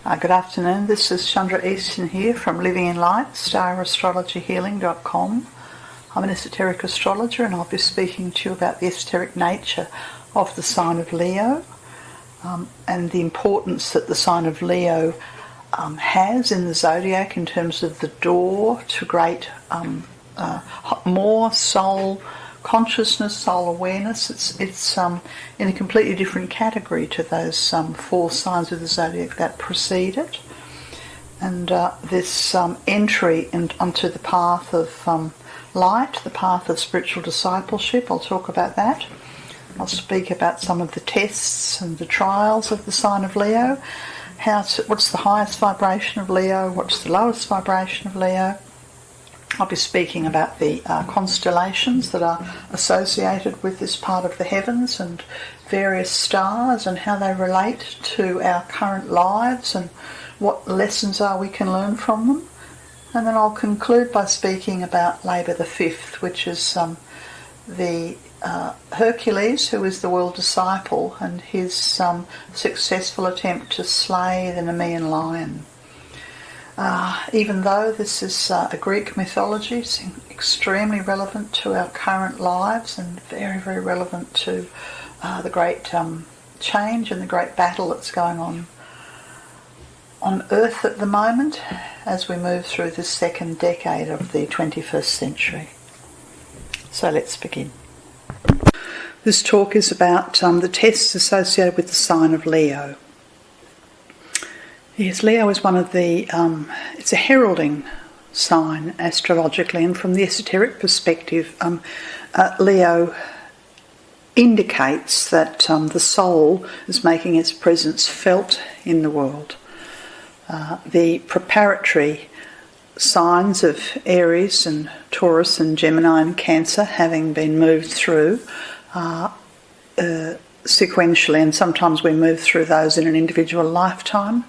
Good afternoon, this is Chandra Easton here from Living in Light, StarAstrologyHealing.com. I'm an esoteric astrologer and I'll be speaking to you about the esoteric nature of the sign of Leo and the importance that the sign of Leo has in the zodiac in terms of the door to great more soul consciousness, soul awareness. It's in a completely different category to those four signs of the zodiac that precede it. And this entry onto the path of light, the path of spiritual discipleship, I'll talk about that. I'll speak about some of the tests and the trials of the sign of Leo. What's the highest vibration of Leo? What's the lowest vibration of Leo? I'll be speaking about the constellations that are associated with this part of the heavens and various stars and how they relate to our current lives and what lessons we can learn from them. And then I'll conclude by speaking about Labour the 5th, which is the Hercules, who is the world disciple, and his successful attempt to slay the Nemean lion. Even though this is a Greek mythology, it's extremely relevant to our current lives and very, very relevant to the great change and the great battle that's going on Earth at the moment as we move through the second decade of the 21st century. So let's begin. This talk is about the tests associated with the sign of Leo. Yes, Leo is one of the, it's a heralding sign astrologically, and from the esoteric perspective, Leo indicates that the soul is making its presence felt in the world. The preparatory signs of Aries and Taurus and Gemini and Cancer having been moved through sequentially, and sometimes we move through those in an individual lifetime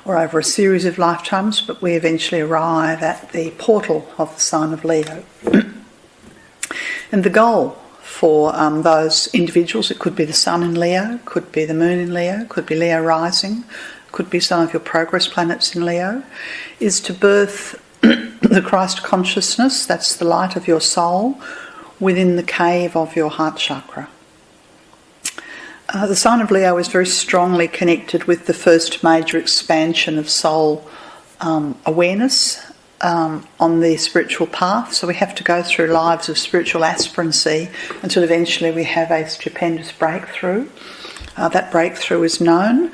or over a series of lifetimes, but we eventually arrive at the portal of the sign of Leo. And the goal for those individuals, it could be the sun in Leo, could be the moon in Leo, could be Leo rising, could be some of your progress planets in Leo, is to birth the Christ consciousness, that's the light of your soul, within the cave of your heart chakra. The sign of Leo is very strongly connected with the first major expansion of soul awareness on the spiritual path. So we have to go through lives of spiritual aspirancy until eventually we have a stupendous breakthrough. That breakthrough is known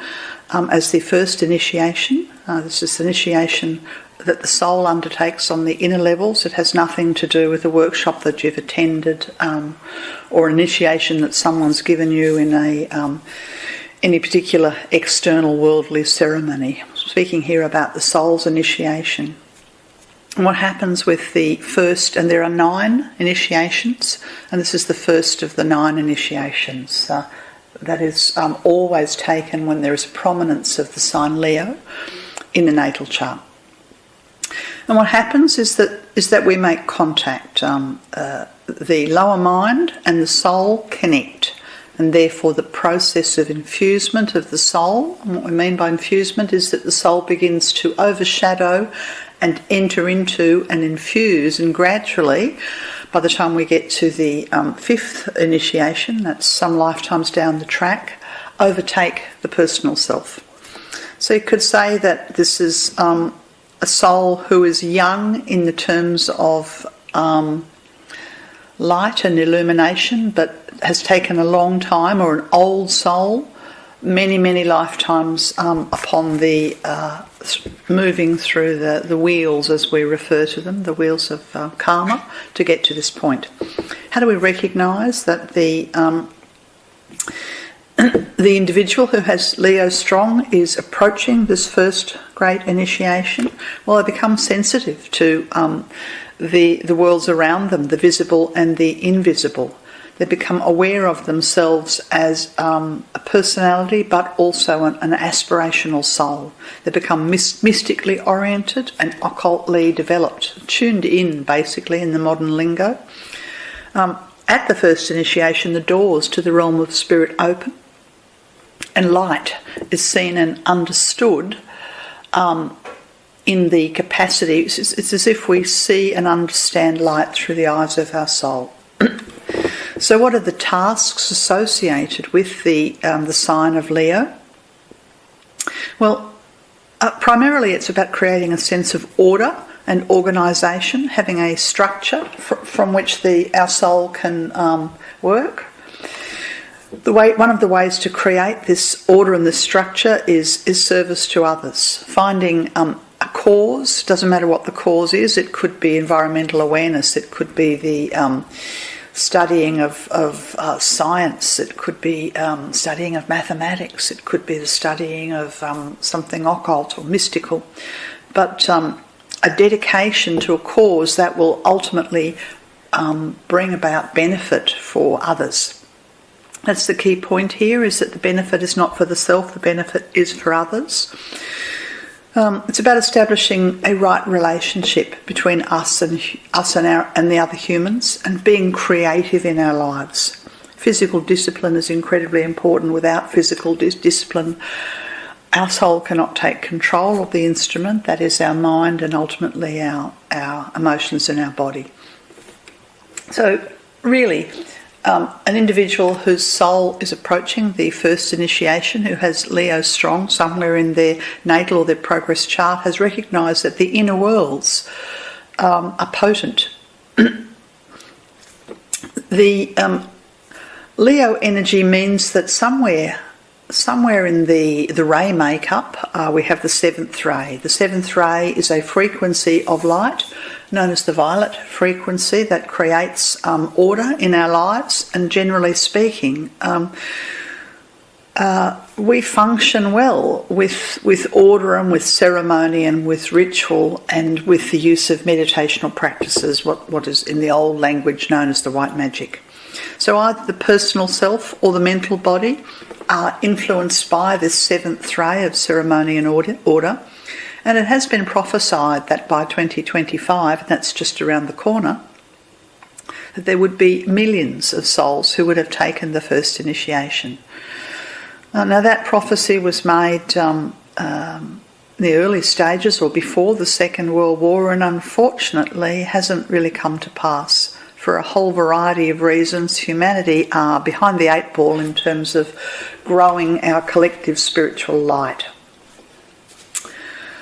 as the first initiation. This is the initiation that the soul undertakes on the inner levels. It has nothing to do with a workshop that you've attended or an initiation that someone's given you in any particular external worldly ceremony. I'm speaking here about the soul's initiation. And what happens with the first, and there are 9 initiations, and this is the first of the 9 initiations. That is always taken when there is a prominence of the sign Leo in the natal chart. And what happens is that we make contact. The lower mind and the soul connect, and therefore the process of infusement of the soul, and what we mean by infusement is that the soul begins to overshadow and enter into and infuse, and gradually, by the time we get to the 5th initiation, that's some lifetimes down the track, overtake the personal self. So you could say that this is a soul who is young in the terms of light and illumination, but has taken a long time, or an old soul, many, many lifetimes upon the moving through the wheels, as we refer to them, the wheels of karma, to get to this point. How do we recognise that the individual who has Leo strong is approaching this first great initiation? Well, they become sensitive to the worlds around them, the visible and the invisible. They become aware of themselves as a personality, but also an aspirational soul. They become mystically oriented and occultly developed, tuned in, basically, in the modern lingo. At the first initiation, the doors to the realm of spirit open, and light is seen and understood in the capacity. It's as if we see and understand light through the eyes of our soul. So what are the tasks associated with the sign of Leo? Well, primarily it's about creating a sense of order and organisation, having a structure from which our soul can work. One of the ways to create this order and this structure is service to others. Finding a cause, doesn't matter what the cause is. It could be environmental awareness, it could be the studying of science, it could be studying of mathematics, it could be the studying of something occult or mystical. But a dedication to a cause that will ultimately bring about benefit for others. That's the key point here, is that the benefit is not for the self, the benefit is for others. It's about establishing a right relationship between us and the other humans, and being creative in our lives. Physical discipline is incredibly important. Without physical discipline, our soul cannot take control of the instrument, that is our mind, and ultimately our emotions in our body. So really, an individual whose soul is approaching the first initiation, who has Leo strong somewhere in their natal or their progress chart, has recognised that the inner worlds are potent. The Leo energy means that somewhere in the ray makeup we have the seventh ray. The seventh ray is a frequency of light known as the violet frequency that creates order in our lives, and generally speaking we function well with order and with ceremony and with ritual and with the use of meditational practices, what is in the old language known as the white magic. So either the personal self or the mental body are influenced by this seventh ray of ceremony and order. And it has been prophesied that by 2025, and that's just around the corner, that there would be millions of souls who would have taken the first initiation. Now that prophecy was made in the early stages or before the Second World War, and unfortunately hasn't really come to pass. For a whole variety of reasons, humanity are behind the eight ball in terms of growing our collective spiritual light.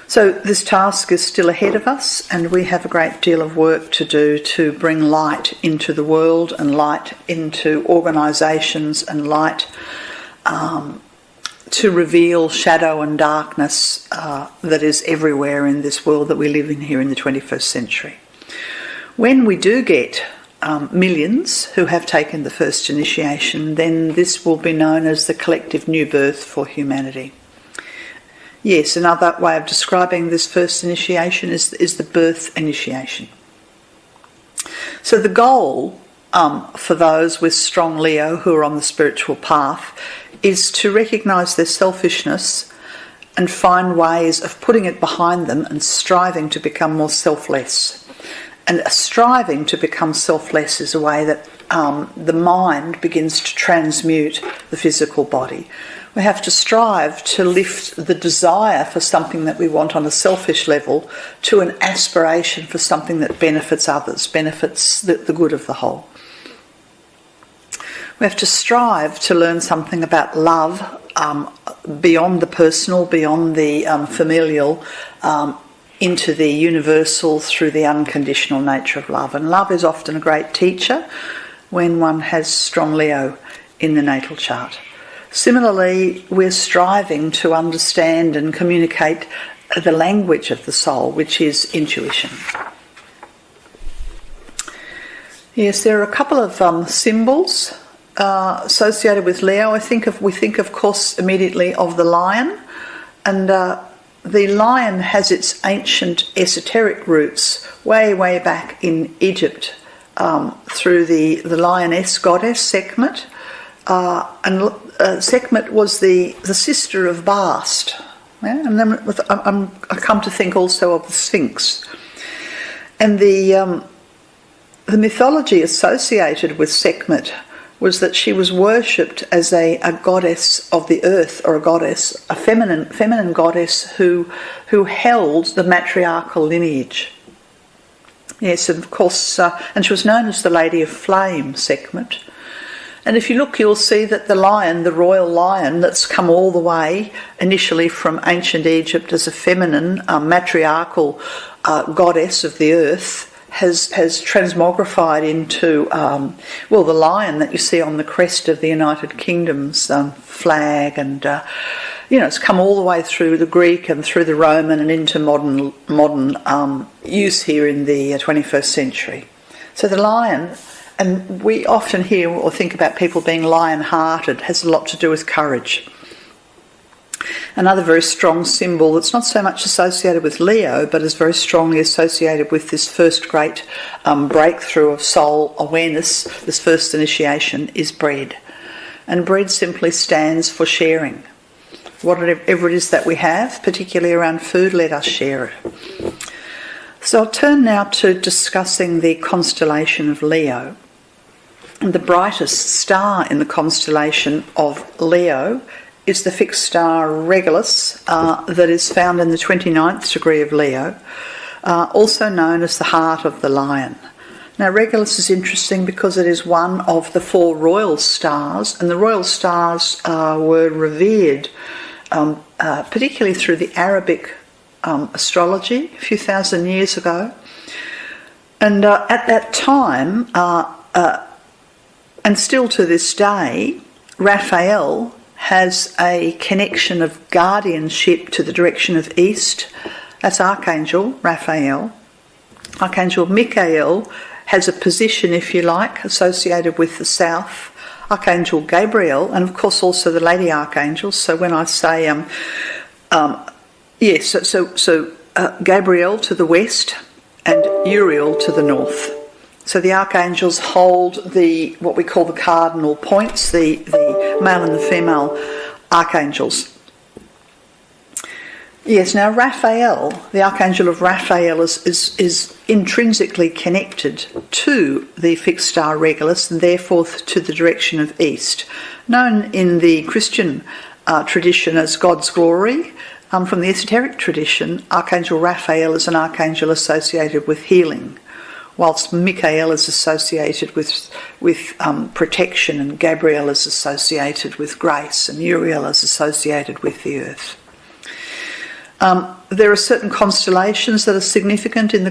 So this task is still ahead of us, and we have a great deal of work to do to bring light into the world and light into organisations and light to reveal shadow and darkness that is everywhere in this world that we live in here in the 21st century. When we do get millions who have taken the first initiation, then this will be known as the collective new birth for humanity. Yes, another way of describing this first initiation is the birth initiation. So the goal for those with strong Leo who are on the spiritual path is to recognise their selfishness and find ways of putting it behind them and striving to become more selfless. And striving to become selfless is a way that the mind begins to transmute the physical body. We have to strive to lift the desire for something that we want on a selfish level to an aspiration for something that benefits others, benefits the good of the whole. We have to strive to learn something about love beyond the personal, beyond the familial, into the universal through the unconditional nature of love. And love is often a great teacher when one has strong Leo in the natal chart. Similarly, we're striving to understand and communicate the language of the soul, which is intuition. Yes, there are a couple of symbols associated with Leo. We think of course immediately of the lion, and the lion has its ancient esoteric roots way back in Egypt through the lioness goddess Sekhmet, and Sekhmet was the sister of Bast. Yeah? And then I come to think also of the Sphinx, and the mythology associated with Sekhmet was that she was worshipped as a goddess of the earth, or a feminine goddess who held the matriarchal lineage. Yes, and of course, and she was known as the Lady of Flame, Sekhmet. And if you look, you'll see that the lion, the royal lion, that's come all the way initially from ancient Egypt as a feminine, matriarchal goddess of the earth, has transmogrified into, the lion that you see on the crest of the United Kingdom's flag, and it's come all the way through the Greek and through the Roman and into modern use here in the 21st century. So the lion, and we often hear or think about people being lion-hearted, has a lot to do with courage. Another very strong symbol that's not so much associated with Leo, but is very strongly associated with this first great breakthrough of soul awareness, this first initiation, is bread. And bread simply stands for sharing. Whatever it is that we have, particularly around food, let us share it. So I'll turn now to discussing the constellation of Leo. And the brightest star in the constellation of Leo is the fixed star Regulus, that is found in the 29th degree of Leo, also known as the heart of the lion. Now, Regulus is interesting because it is one of the 4 royal stars, and the royal stars were revered particularly through the Arabic astrology a few thousand years ago. And at that time, and still to this day, Raphael has a connection of guardianship to the direction of east. That's Archangel Raphael. Archangel Michael has a position, if you like, associated with the south. Archangel Gabriel, and of course also the Lady Archangels. So when I say, Gabriel to the west and Uriel to the north. So the archangels hold what we call the cardinal points, the male and the female archangels. Yes, now Raphael, the archangel of Raphael, is intrinsically connected to the fixed star Regulus, and therefore to the direction of east. Known in the Christian tradition as God's glory, from the esoteric tradition, Archangel Raphael is an archangel associated with healing, whilst Michael is associated with protection, and Gabriel is associated with grace, and Uriel is associated with the earth. There are certain constellations that are significant in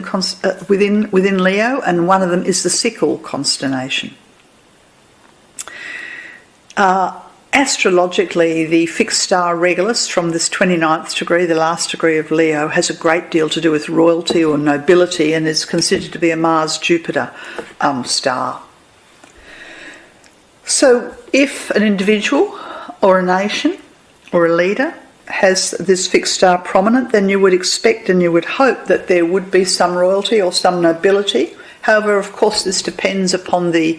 within Leo, and one of them is the sickle constellation. Astrologically, the fixed star Regulus from this 29th degree, the last degree of Leo, has a great deal to do with royalty or nobility, and is considered to be a Mars-Jupiter star. So if an individual or a nation or a leader has this fixed star prominent, then you would expect and you would hope that there would be some royalty or some nobility. However, of course, this depends upon the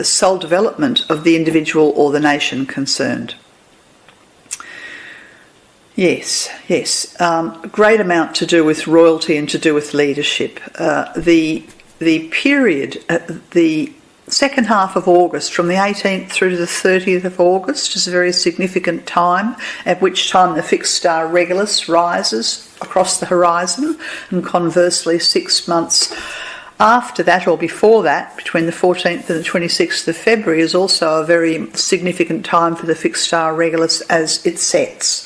soul development of the individual or the nation concerned. Yes. Great amount to do with royalty and to do with leadership. The period, the second half of August, from the 18th through to the 30th of August, is a very significant time, at which time the fixed star Regulus rises across the horizon, and conversely 6 months after that or before that, between the 14th and the 26th of February, is also a very significant time for the fixed star Regulus as it sets.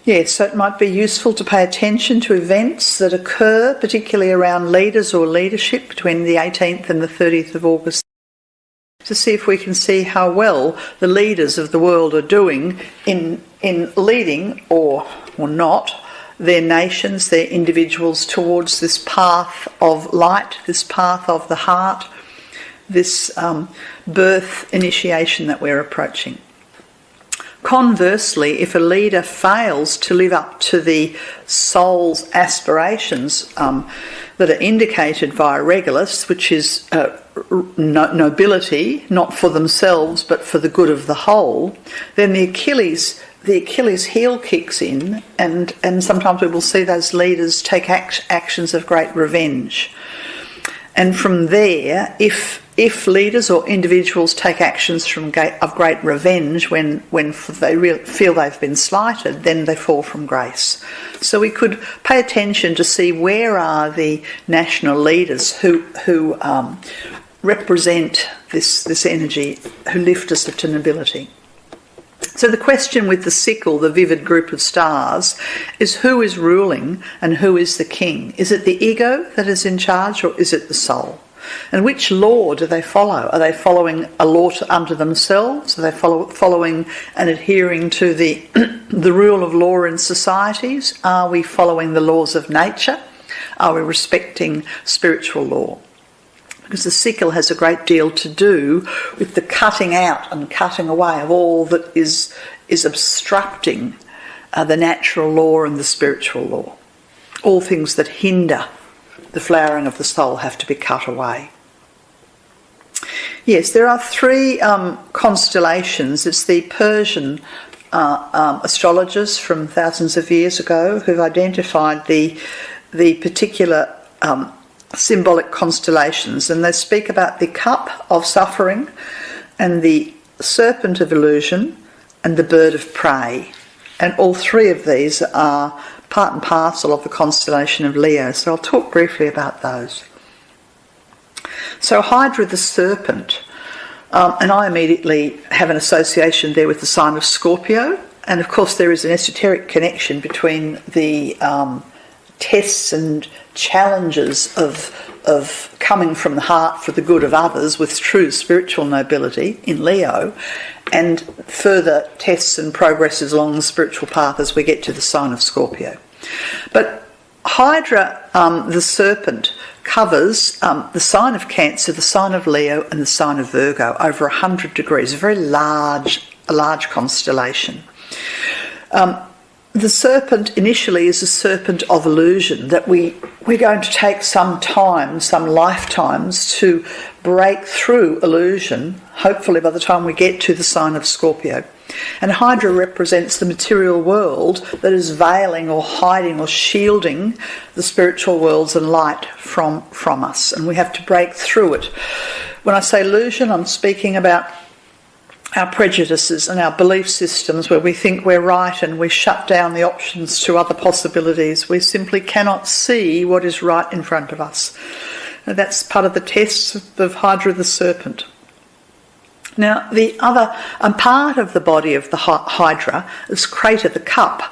Yes, so it might be useful to pay attention to events that occur, particularly around leaders or leadership, between the 18th and the 30th of August, to see if we can see how well the leaders of the world are doing in leading or not their nations, their individuals, towards this path of light, this path of the heart, this birth initiation that we're approaching. Conversely, if a leader fails to live up to the soul's aspirations that are indicated via Regulus, which is nobility, not for themselves but for the good of the whole, then the Achilles heel kicks in, and sometimes we will see those leaders take actions of great revenge. And from there, if leaders or individuals take actions of great revenge when they feel they've been slighted, then they fall from grace. So we could pay attention to see where are the national leaders who represent this energy, who lift us to nobility. So the question with the sickle, the vivid group of stars, is who is ruling and who is the king? Is it the ego that is in charge, or is it the soul? And which law do they follow? Are they following a law unto themselves? Are they following and adhering to the rule of law in societies? Are we following the laws of nature? Are we respecting spiritual law? Because the sickle has a great deal to do with the cutting out and cutting away of all that is obstructing the natural law and the spiritual law. All things that hinder the flowering of the soul have to be cut away. Yes, there are three constellations. It's the Persian astrologers from thousands of years ago who've identified the particular symbolic constellations, and they speak about the cup of suffering and the serpent of illusion and the bird of prey. And all three of these are part and parcel of the constellation of Leo. So I'll talk briefly about those. So Hydra the serpent, and I immediately have an association there with the sign of Scorpio. And of course there is an esoteric connection between the tests and challenges of coming from the heart for the good of others with true spiritual nobility in Leo, and further tests and progresses along the spiritual path as we get to the sign of Scorpio. But Hydra, the serpent, covers the sign of Cancer, the sign of Leo, and the sign of Virgo over 100 degrees, a very large constellation. The serpent initially is a serpent of illusion that we're going to take some time, some lifetimes to break through illusion, hopefully by the time we get to the sign of Scorpio. And Hydra represents the material world that is veiling or hiding or shielding the spiritual worlds and light from us, and we have to break through it. When I say illusion, I'm speaking about our prejudices and our belief systems where we think we're right and we shut down the options to other possibilities. We simply cannot see what is right in front of us. And that's part of the tests of Hydra the serpent. Now, the other part of the body of the Hydra is Crater the cup.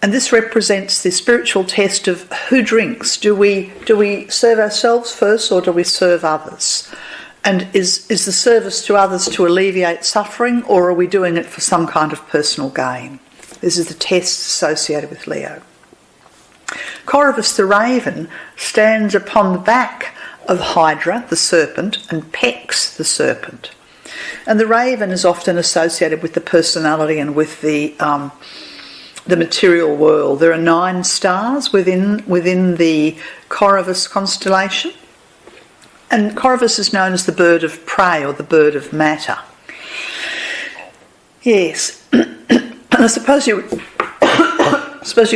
And this represents the spiritual test of who drinks. Do we serve ourselves first, or do we serve others? And is the service to others to alleviate suffering, or are we doing it for some kind of personal gain? This is the test associated with Leo. Corvus the raven stands upon the back of Hydra, the serpent, and pecks the serpent. And the raven is often associated with the personality and with the material world. There are 9 stars within the Corvus constellation. And Corvus is known as the bird of prey or the bird of matter. Yes. And I suppose you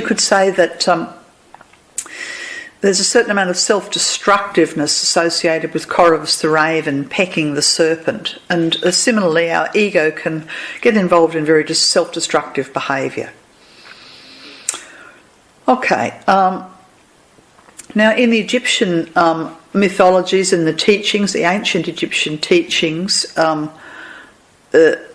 could say that there's a certain amount of self-destructiveness associated with Corvus the raven pecking the serpent. And similarly, our ego can get involved in very self-destructive behaviour. Okay. Now, in the Egyptian mythologies and the teachings, the ancient Egyptian teachings,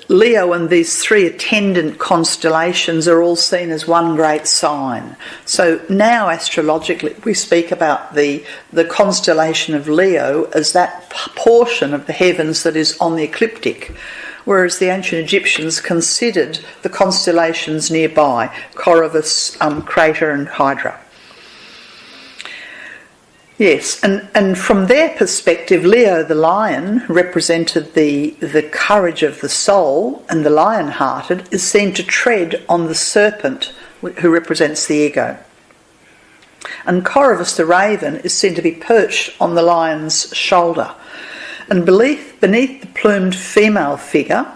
Leo and these 3 attendant constellations are all seen as one great sign. So now astrologically we speak about the constellation of Leo as that portion of the heavens that is on the ecliptic, whereas the ancient Egyptians considered the constellations nearby, Corvus, Crater and Hydra. Yes, and from their perspective, Leo the lion represented the courage of the soul, and the lion-hearted is seen to tread on the serpent, who represents the ego. And Corvus the raven is seen to be perched on the lion's shoulder. And beneath the plumed female figure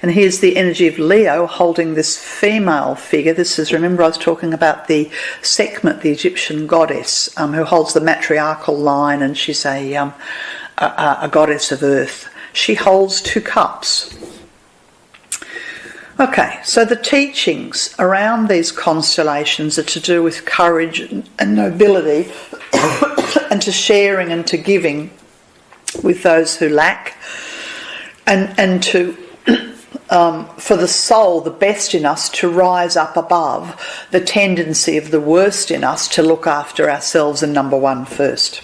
And here's the energy of Leo holding this female figure. This is, remember I was talking about the Sekhmet, the Egyptian goddess, who holds the matriarchal line, and she's a goddess of earth. She holds 2 cups. Okay, so the teachings around these constellations are to do with courage and nobility and to sharing and to giving with those who lack, and to for the soul, the best in us, to rise up above the tendency of the worst in us to look after ourselves and number one first.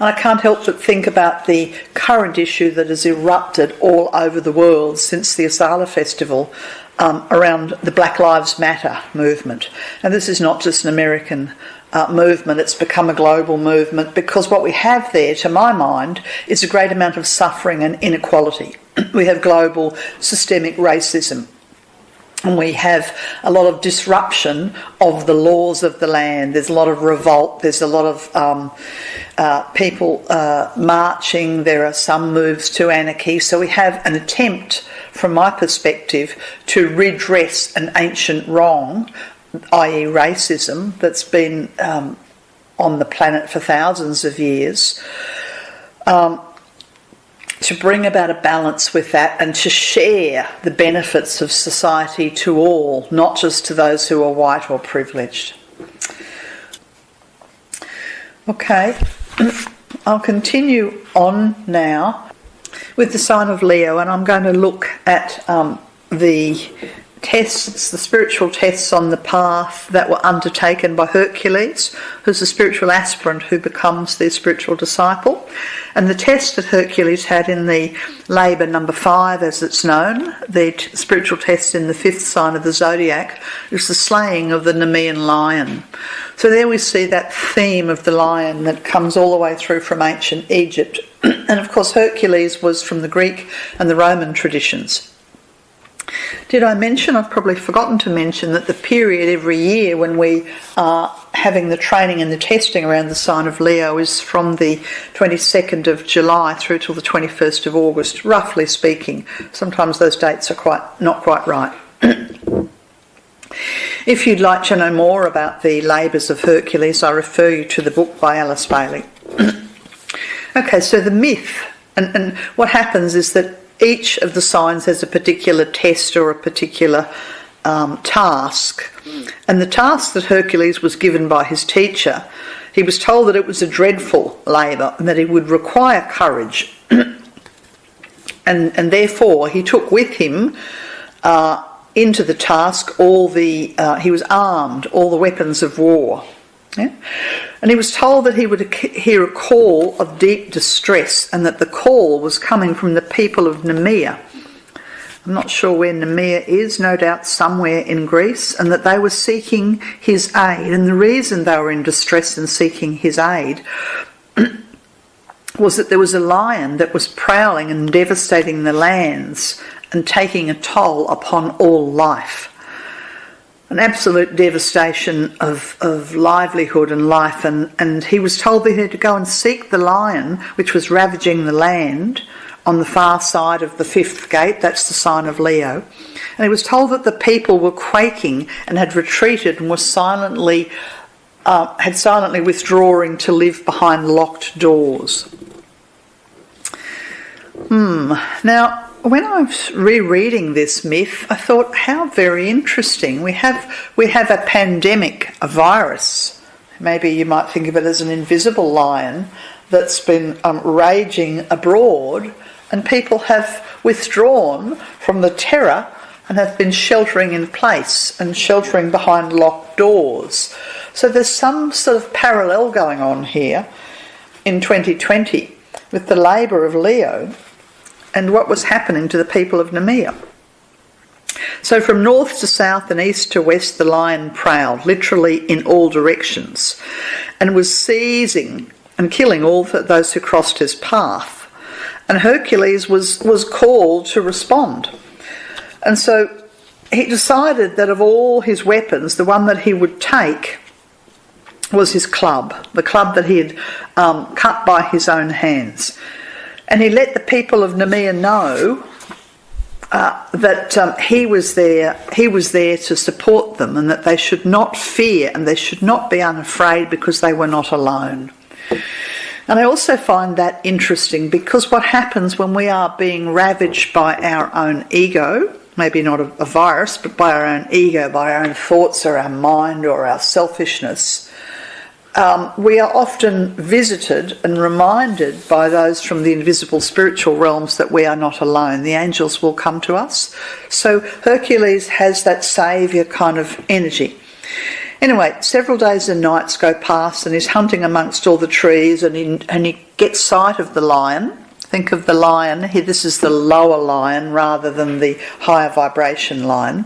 And I can't help but think about the current issue that has erupted all over the world since the Asala Festival around the Black Lives Matter movement. And this is not just an American movement, it's become a global movement, because what we have there, to my mind, is a great amount of suffering and inequality. We have global systemic racism, and we have a lot of disruption of the laws of the land. There's a lot of revolt, there's a lot of people marching, there are some moves to anarchy. So we have an attempt, from my perspective, to redress an ancient wrong, i.e. racism, that's been on the planet for thousands of years, to bring about a balance with that and to share the benefits of society to all, not just to those who are white or privileged. Okay, I'll continue on now with the sign of Leo, and I'm going to look at the tests, the spiritual tests on the path that were undertaken by Hercules, who's a spiritual aspirant who becomes their spiritual disciple. And the test that Hercules had in the labour number 5, as it's known, the spiritual test in the 5th sign of the zodiac, is the slaying of the Nemean lion. So there we see that theme of the lion that comes all the way through from ancient Egypt. And of course Hercules was from the Greek and the Roman traditions. Did I mention, I've probably forgotten to mention, that the period every year when we are having the training and the testing around the sign of Leo is from the 22nd of July through till the 21st of August, roughly speaking. Sometimes those dates are not quite right. If you'd like to know more about the labours of Hercules, I refer you to the book by Alice Bailey. Okay, so the myth, and what happens is that each of the signs has a particular test or a particular task. And the task that Hercules was given by his teacher, he was told that it was a dreadful labour and that he would require courage. and therefore he took with him into the task he was armed, all the weapons of war. Yeah? And he was told that he would hear a call of deep distress, and that the call was coming from the people of Nemea. I'm not sure where Nemea is, no doubt somewhere in Greece, and that they were seeking his aid. And the reason they were in distress and seeking his aid was that there was a lion that was prowling and devastating the lands and taking a toll upon all life. An absolute devastation of livelihood and life, and he was told that he had to go and seek the lion which was ravaging the land on the far side of the 5th gate. That's the sign of Leo. And he was told that the people were quaking and had retreated and were silently withdrawing to live behind locked doors. Now, when I was rereading this myth, I thought, how very interesting. We have a pandemic, a virus. Maybe you might think of it as an invisible lion that's been raging abroad, and people have withdrawn from the terror and have been sheltering in place and sheltering behind locked doors. So there's some sort of parallel going on here in 2020 with the labour of Leo and what was happening to the people of Nemea. So from north to south and east to west, the lion prowled, literally in all directions, and was seizing and killing all those who crossed his path. And Hercules was called to respond. And so he decided that of all his weapons, the one that he would take was his club, the club that he had cut by his own hands. And he let the people of Nemea know that he was there to support them, and that they should not fear and they should not be unafraid because they were not alone. And I also find that interesting, because what happens when we are being ravaged by our own ego, maybe not a virus, but by our own ego, by our own thoughts or our mind or our selfishness, we are often visited and reminded by those from the invisible spiritual realms that we are not alone. The angels will come to us. So Hercules has that saviour kind of energy. Anyway, several days and nights go past, and he's hunting amongst all the trees, and he gets sight of the lion. Think of the lion. Here, this is the lower lion rather than the higher vibration lion,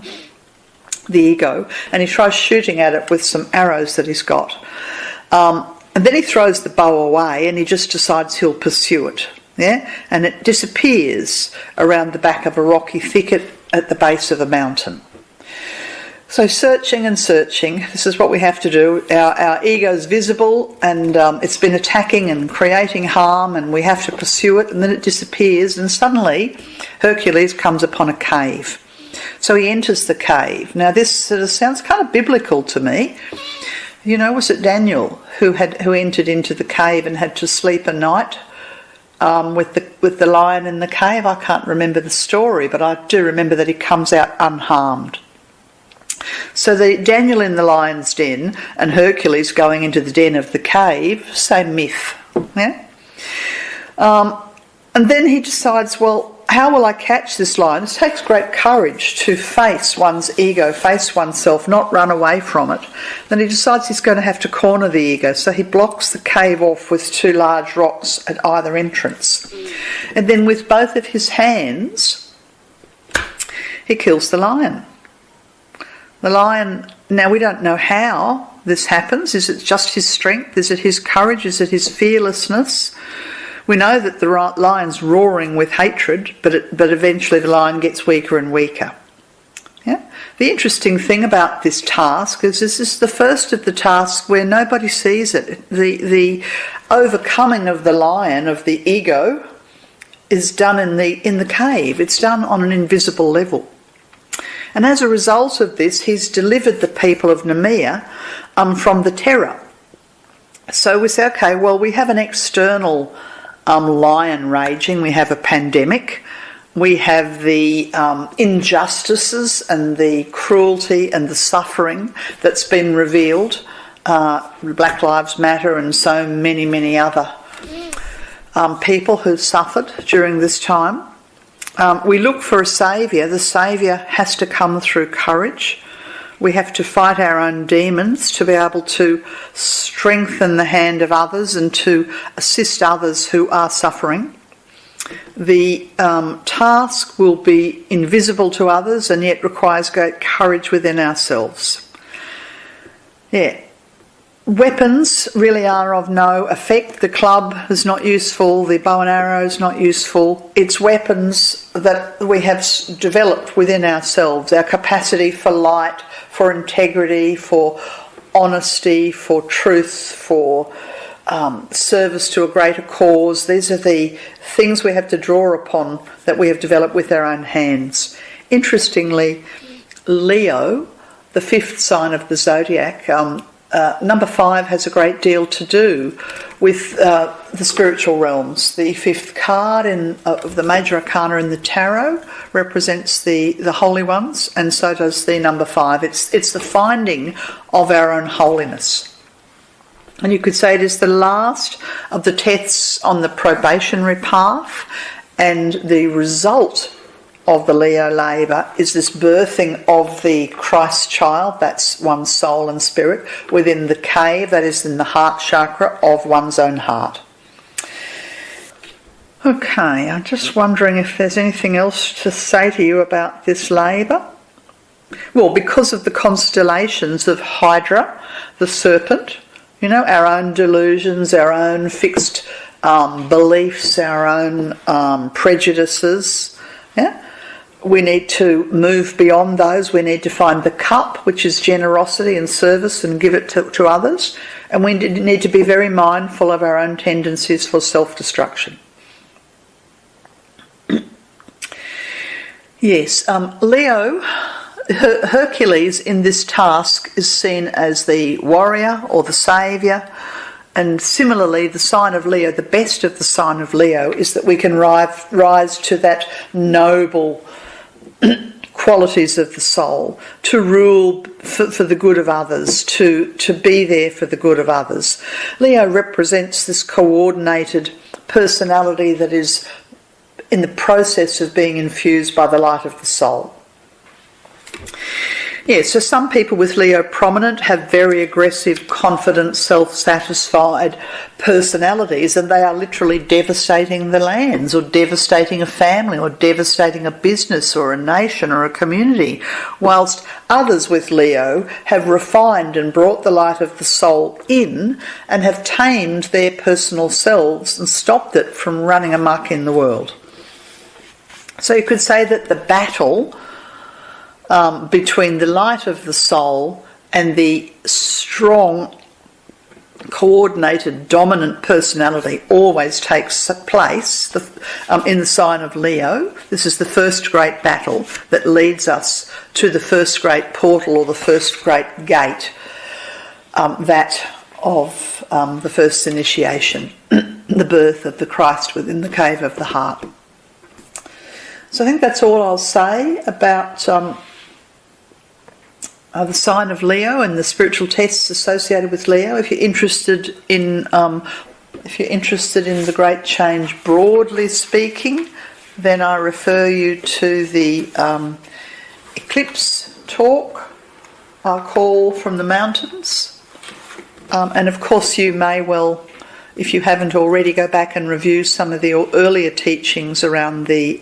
the ego. And he tries shooting at it with some arrows that he's got. And then he throws the bow away, and he just decides he'll pursue it. Yeah? And it disappears around the back of a rocky thicket at the base of a mountain. So searching and searching, this is what we have to do. Our ego's visible, and it's been attacking and creating harm, and we have to pursue it, and then it disappears, and suddenly Hercules comes upon a cave. So he enters the cave. Now this sort of sounds kind of biblical to me. You know, was it Daniel who entered into the cave and had to sleep a night with the lion in the cave? I can't remember the story, but I do remember that he comes out unharmed. So Daniel in the lion's den and Hercules going into the den of the cave, same myth. Yeah? And then he decides, well, how will I catch this lion? It takes great courage to face one's ego, face oneself, not run away from it. Then he decides he's going to have to corner the ego, so he blocks the cave off with two large rocks at either entrance. And then with both of his hands, he kills the lion. The lion, now we don't know how this happens. Is it just his strength? Is it his courage? Is it his fearlessness? We know that the lion's roaring with hatred, but eventually the lion gets weaker and weaker. Yeah? The interesting thing about this task is this is the first of the tasks where nobody sees it. The overcoming of the lion, of the ego, is done in the cave. It's done on an invisible level. And as a result of this, he's delivered the people of Nemea from the terror. So we say, okay, well, we have an external lion raging, we have a pandemic, we have the injustices and the cruelty and the suffering that's been revealed, Black Lives Matter and so many, many other people who suffered during this time. We look for a saviour. The saviour has to come through courage. We have to fight our own demons to be able to strengthen the hand of others and to assist others who are suffering. The task will be invisible to others and yet requires great courage within ourselves. Yeah. Weapons really are of no effect. The club is not useful, the bow and arrow is not useful. It's weapons that we have developed within ourselves, our capacity for light, for integrity, for honesty, for truth, for service to a greater cause. These are the things we have to draw upon that we have developed with our own hands. Interestingly, Leo, the fifth sign of the zodiac, number 5 has a great deal to do with the spiritual realms. The fifth card of the major arcana in the tarot represents the holy ones, and so does the number 5. It's the finding of our own holiness. And you could say it is the last of the tests on the probationary path, and the result of the Leo labour is this birthing of the Christ child, that's one's soul and spirit, within the cave, that is in the heart chakra of one's own heart. Okay, I'm just wondering if there's anything else to say to you about this labour. Well, because of the constellations of Hydra, the serpent, you know, our own delusions, our own fixed beliefs, our own prejudices, yeah? We need to move beyond those. We need to find the cup, which is generosity and service, and give it to others. And we need to be very mindful of our own tendencies for self-destruction. Yes, Leo, Hercules in this task is seen as the warrior or the saviour, and similarly the sign of Leo, the best of the sign of Leo, is that we can rise to that noble qualities of the soul, to rule for the good of others, to be there for the good of others. Leo represents this coordinated personality that is in the process of being infused by the light of the soul. So some people with Leo prominent have very aggressive, confident, self-satisfied personalities, and they are literally devastating the lands, or devastating a family, or devastating a business, or a nation, or a community, whilst others with Leo have refined and brought the light of the soul in and have tamed their personal selves and stopped it from running amok in the world. So you could say that the battle between the light of the soul and the strong, coordinated, dominant personality always takes place in the sign of Leo. This is the first great battle that leads us to the first great portal, or the first great gate, that of the first initiation, the birth of the Christ within the cave of the heart. So I think that's all I'll say about the sign of Leo and the spiritual tests associated with Leo. If you're interested in the Great Change broadly speaking, then I refer you to the eclipse talk, our call from the mountains, and of course you may well, if you haven't already, go back and review some of the earlier teachings around the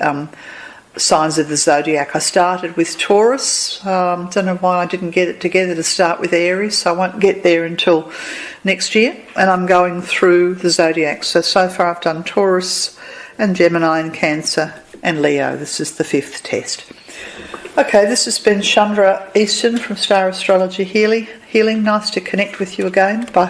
signs of the zodiac. I started with Taurus. Don't know why I didn't get it together to start with Aries, so I won't get there until next year, and I'm going through the zodiac. So far I've done Taurus and Gemini and Cancer and Leo. This is the 5th test. Okay, this has been Chandra Easton from Star Astrology Healing. Nice to connect with you again. Bye.